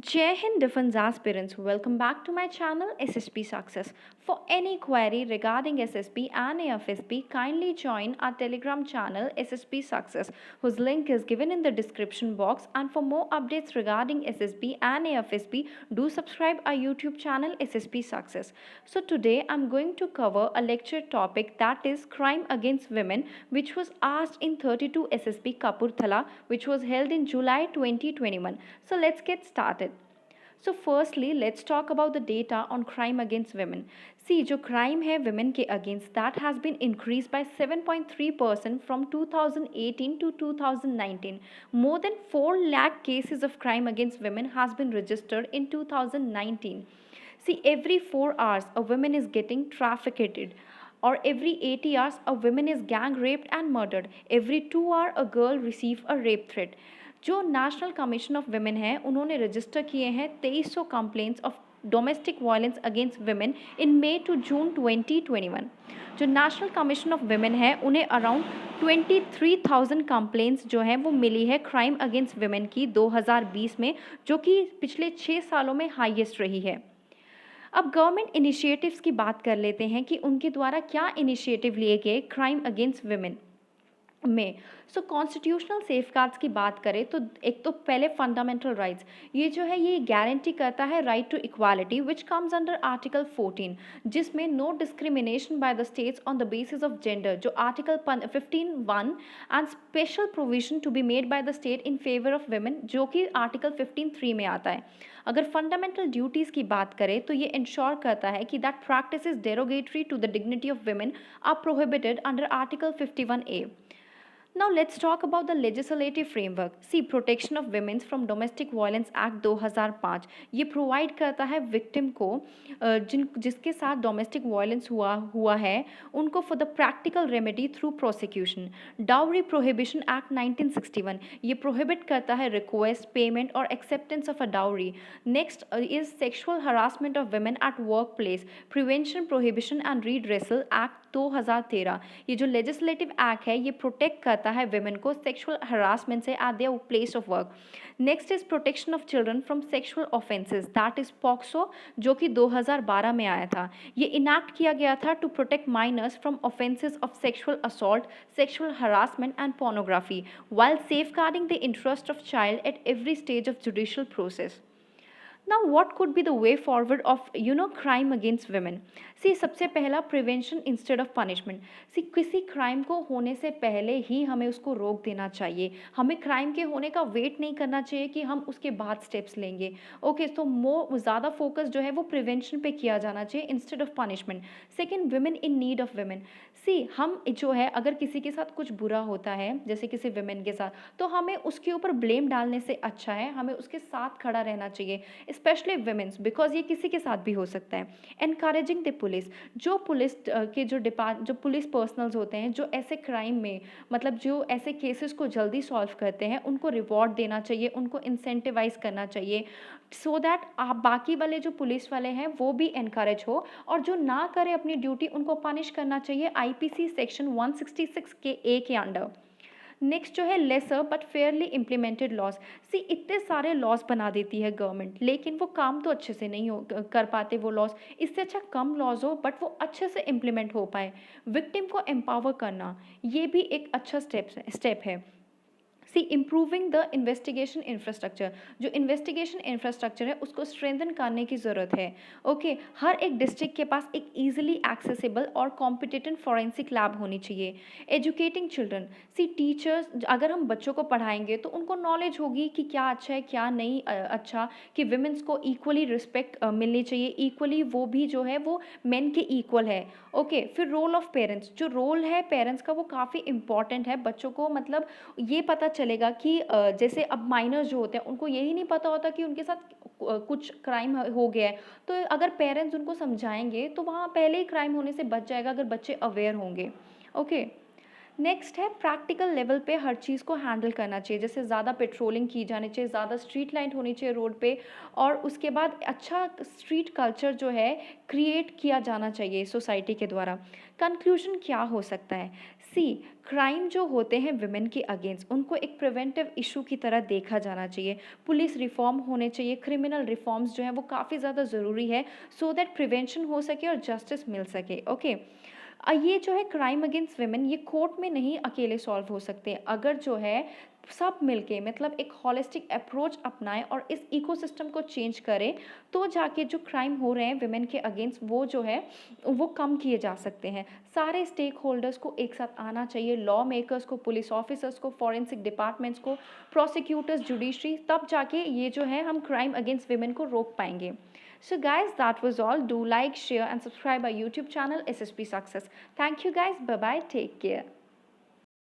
Jai Hind Defense aspirants, welcome back to my channel SSP Success. For any query regarding SSP and AFSP, kindly join our Telegram channel SSP Success, whose link is given in the description box. And for more updates regarding SSP and AFSP, do subscribe our YouTube channel SSP Success. So today I'm going to cover a lecture topic, that is crime against women, which was asked in 32 SSP Kapurthala, which was held in July 2021. So let's get started. So firstly, let's talk about the data on crime against women. See, जो crime है women के against, that has been increased by 7.3% from 2018 to 2019. More than 4 lakh cases of crime against women has been registered in 2019. See, every 4 hours a woman is getting trafficked, or every 80 hours a woman is gang raped and murdered. Every 2 hours a girl receives a rape threat. जो national commission of women है उन्होंने register किए हैं 2300 complaints of domestic violence against women in May to June 2021. जो national commission of women है उन्हें around 23,000 complaints जो हैं वो मिली है क्राइम अगेंस्ट वुमेन की 2020 में, जो कि पिछले 6 सालों में हाईएस्ट रही है. अब गवर्नमेंट इनिशिएटिव्स की बात कर लेते हैं कि उनके द्वारा क्या इनिशिएटिव लिए गए क्राइम अगेंस्ट वुमेन में. सो कॉन्स्टिट्यूशनल सेफगार्ड्स की बात करें तो एक तो पहले फंडामेंटल राइट्स, ये जो है ये गारंटी करता है right to equality which comes under article 14, जिसमें no discrimination by the states on the basis of gender, जो article 15(1) and special provision to be made by the state in favour of women, जो कि article 15(3) में आता है. अगर fundamental duties की बात करें तो ये इंश्योर करता है कि that practices derogatory to the dignity of women are prohibited under article 51A. Now let's talk about the legislative framework. See, Protection of Women from Domestic Violence Act 2005 ये provide करता है विक्टिम को जिसके साथ domestic violence हुआ है उनको for the practical remedy through prosecution. Dowry prohibition act 1961 ये प्रोहिबिट करता है रिक्वेस्ट, पेमेंट और acceptance of a dowry. Next is sexual harassment of women at work place, prevention, prohibition and redressal act 2013. ये जो legislative act है ये protect करता है वुमेन को सेक्सुअल हरासमेंट से eight their place of work. Next is protection of children from sexual offences, that is POCSO, जो कि 2012 में आया था. ये इनैक्ट किया गया था to protect minors from offences of sexual assault, sexual harassment and pornography, while safeguarding the interest of child at every stage of judicial process. Now what could be the way forward of crime against women? See, सबसे पहला prevention instead of punishment. सी किसी crime को होने से पहले ही हमें उसको रोक देना चाहिए. हमें क्राइम के होने का वेट नहीं करना चाहिए कि हम उसके बाद स्टेप्स लेंगे. ओके, तो ज़्यादा फोकस जो है वो प्रिवेंशन पे किया जाना चाहिए instead of punishment. Second, women in need of women. See हम जो है अगर किसी के साथ कुछ बुरा होता है जैसे किसी वुमेन के साथ, तो हमें उसके ऊपर ब्लेम डालने से अच्छा है हमें उसके साथ खड़ा रहना चाहिए, स्पेशली वुमेन्स, बिकॉज ये किसी के साथ भी हो सकता है. एनकरेजिंग द पुलिस, जो पुलिस के जो पुलिस पर्सनल्स होते हैं जो ऐसे क्राइम में मतलब जो ऐसे केसेस को जल्दी सॉल्व करते हैं उनको रिवॉर्ड देना चाहिए, उनको इंसेंटिवाइज करना चाहिए, सो दैट आप बाकी वाले जो पुलिस वाले हैं वो भी एनकरेज हो, और जो ना करे अपनी ड्यूटी उनको पनिश करना चाहिए आईपीसी सेक्शन 166 के ए के अंडर. नेक्स्ट जो है lesser but fairly implemented laws. See इतने सारे लॉज बना देती है गवर्नमेंट लेकिन वो काम तो अच्छे से नहीं कर पाते वो लॉज. इससे अच्छा कम लॉज हो बट वो अच्छे से इम्प्लीमेंट हो पाए. विक्टिम को एम्पावर करना ये भी एक अच्छा स्टेप है. सी इम्प्रूविंग द इन्वेस्टिगेशन इंफ्रास्ट्रक्चर, जो इन्वेस्टिगेशन इंफ्रास्ट्रक्चर है उसको स्ट्रेंथन करने की ज़रूरत है. ओके, हर एक डिस्ट्रिक्ट के पास एक ईजिली एक्सेसिबल और कॉम्पिटेंट फॉरेंसिक लैब होनी चाहिए. एजुकेटिंग चिल्ड्रन, सी टीचर्स अगर हम बच्चों को पढ़ाएंगे तो उनको नॉलेज होगी कि क्या अच्छा है क्या नहीं अच्छा, कि विमेंस को इक्वली रिस्पेक्ट मिलनी चाहिए, इक्वली वो भी जो है वो मेन के इक्वल है. ओके, फिर रोल ऑफ पेरेंट्स, जो रोल है पेरेंट्स का वो काफ़ी इंपॉर्टेंट है. बच्चों को मतलब ये पता चलेगा कि जैसे अब माइनर्स जो होते हैं उनको यही नहीं पता होता कि उनके साथ कुछ क्राइम हो गया है, तो अगर पेरेंट्स उनको समझाएंगे तो वहाँ पहले ही क्राइम होने से बच जाएगा अगर बच्चे अवेयर होंगे. ओके, नेक्स्ट है प्रैक्टिकल लेवल पे हर चीज़ को हैंडल करना चाहिए, जैसे ज़्यादा पेट्रोलिंग की जानी चाहिए, ज़्यादा स्ट्रीट लाइट होनी चाहिए रोड पे, और उसके बाद अच्छा स्ट्रीट कल्चर जो है क्रिएट किया जाना चाहिए सोसाइटी के द्वारा। कंक्लूजन क्या हो सकता है? सी, क्राइम जो होते हैं विमेन के अगेंस्ट, उनको एक प्रिवेंटिव इशू की तरह देखा जाना चाहिए। पुलिस रिफॉर्म होने चाहिए, क्रिमिनल रिफॉर्म्स जो हैं वो काफ़ी ज़्यादा ज़रूरी है, सो दैट प्रिवेंशन हो सके और जस्टिस मिल सके। ओके, ये जो है क्राइम अगेंस्ट विमेन, ये कोर्ट में नहीं अकेले सॉल्व हो सकते। अगर जो है सब मिलके, मतलब एक हॉलिस्टिक अप्रोच अपनाएं और इस इकोसिस्टम को चेंज करें, तो जाके जो क्राइम हो रहे हैं विमेन के अगेंस्ट, वो जो है वो कम किए जा सकते हैं। सारे स्टेक होल्डर्स को एक साथ आना चाहिए, लॉ मेकर्स को, पुलिस ऑफिसर्स को, फॉरेंसिक डिपार्टमेंट्स को, प्रोसिक्यूटर्स, जुडिशरी, तब जाके ये जो है हम क्राइम अगेंस्ट विमेन को रोक पाएंगे। So guys, that was all. Do like, share and subscribe our YouTube channel SSP Success. Thank you guys. Bye bye. Take care.